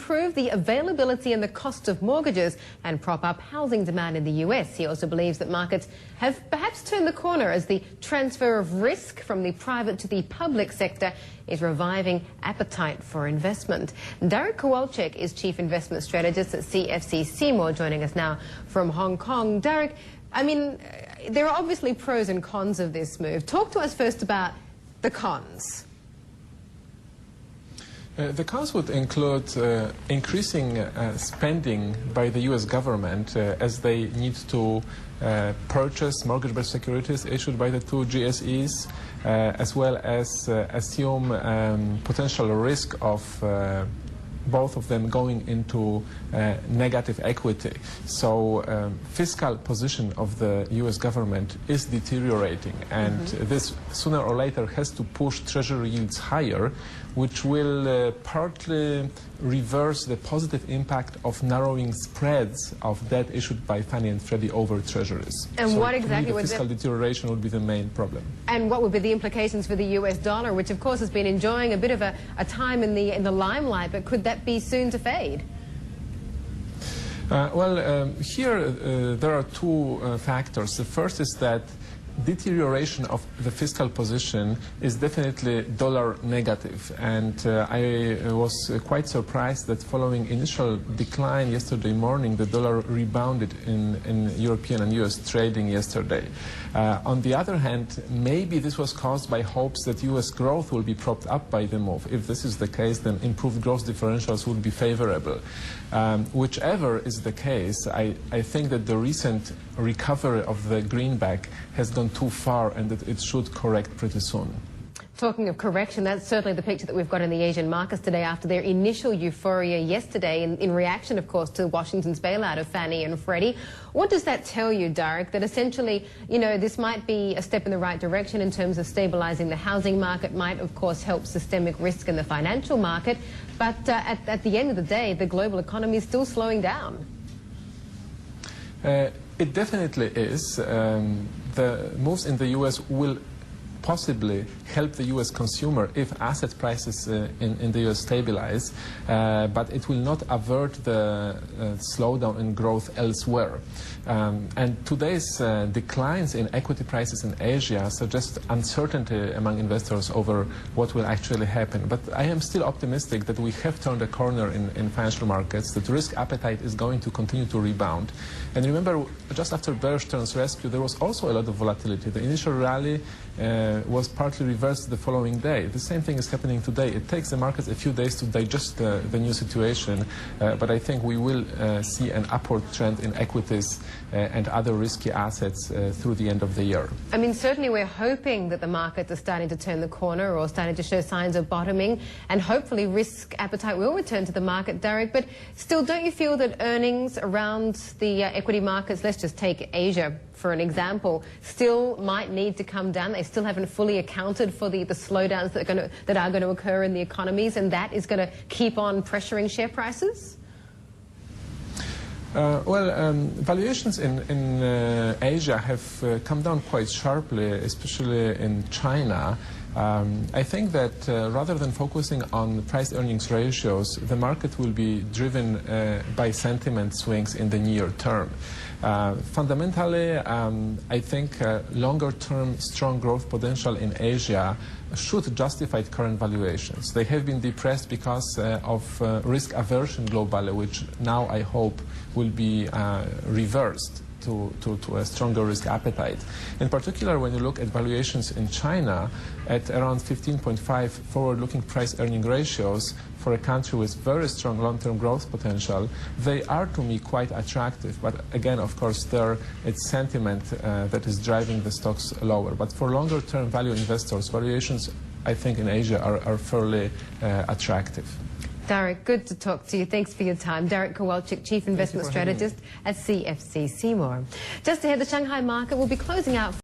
improve the availability and the cost of mortgages and prop up housing demand in the US. He also believes that markets have perhaps turned the corner as the transfer of risk from the private to the public sector is reviving appetite for investment. Darek Kowalczyk is Chief Investment Strategist at CFC Seymour, joining us now from Hong Kong. Darek, I mean, there are obviously pros and cons of this move. Talk to us first about the cons. The cons would include increasing spending by the U.S. government as they need to purchase mortgage-backed securities issued by the two GSEs, as well as assume potential risk of both of them going into negative equity. So fiscal position of the US government is deteriorating, and this sooner or later has to push treasury yields higher, which will partly reverse the positive impact of narrowing spreads of debt issued by Fannie and Freddie over treasuries. And so what exactly would fiscal deterioration would be the main problem. And what would be the implications for the US dollar, which of course has been enjoying a bit of a time in the limelight, but could that be soon to fade? Here there are two factors. The first is that deterioration of the fiscal position is definitely dollar negative, and I was quite surprised that following initial decline yesterday morning, the dollar rebounded in European and US trading yesterday. On the other hand, maybe this was caused by hopes that US growth will be propped up by the move. If this is the case, then improved growth differentials would be favorable. Whichever is the case, I think that the recent recovery of the greenback has gone too far and that it should correct pretty soon. Talking of correction, that's certainly the picture that we've got in the Asian markets today after their initial euphoria yesterday in reaction, of course, to Washington's bailout of Fannie and Freddie. What does that tell you, Darek, that essentially, you know, this might be a step in the right direction in terms of stabilizing the housing market, might, of course, help systemic risk in the financial market, but at the end of the day, the global economy is still slowing down? It definitely is. The moves in the U.S. will possibly help the U.S. consumer if asset prices in the U.S. stabilize, but it will not avert the slowdown in growth elsewhere. And today's declines in equity prices in Asia suggest uncertainty among investors over what will actually happen. But I am still optimistic that we have turned a corner in financial markets, that risk appetite is going to continue to rebound. And remember, just after Bear Stearns' rescue, there was also a lot of volatility. The initial rally was partly reversed the following day. The same thing is happening today. It takes the markets a few days to digest the new situation, but I think we will see an upward trend in equities and other risky assets through the end of the year. I mean, certainly we're hoping that the markets are starting to turn the corner or starting to show signs of bottoming, and hopefully risk appetite will return to the market, Darek. But still, don't you feel that earnings around the equity markets, let's just take Asia for an example, still might need to come down? They still haven't fully accounted for the slowdowns that are going to occur in the economies, and that is going to keep on pressuring share prices? Valuations in Asia have come down quite sharply, especially in China. I think that rather than focusing on price-earnings ratios, the market will be driven by sentiment swings in the near term. Fundamentally, I think longer-term strong growth potential in Asia should justify current valuations. They have been depressed because of risk aversion globally, which now I hope will be reversed to a stronger risk appetite. In particular, when you look at valuations in China at around 15.5 forward-looking price-earning ratios for a country with very strong long-term growth potential, they are to me quite attractive. But again, of course, it's sentiment that is driving the stocks lower. But for longer-term value investors, valuations, I think, in Asia are fairly attractive. Darek, good to talk to you. Thanks for your time. Darek Kowalczyk, Chief Investment Strategist at CFC Seymour. Just ahead, the Shanghai market will be closing out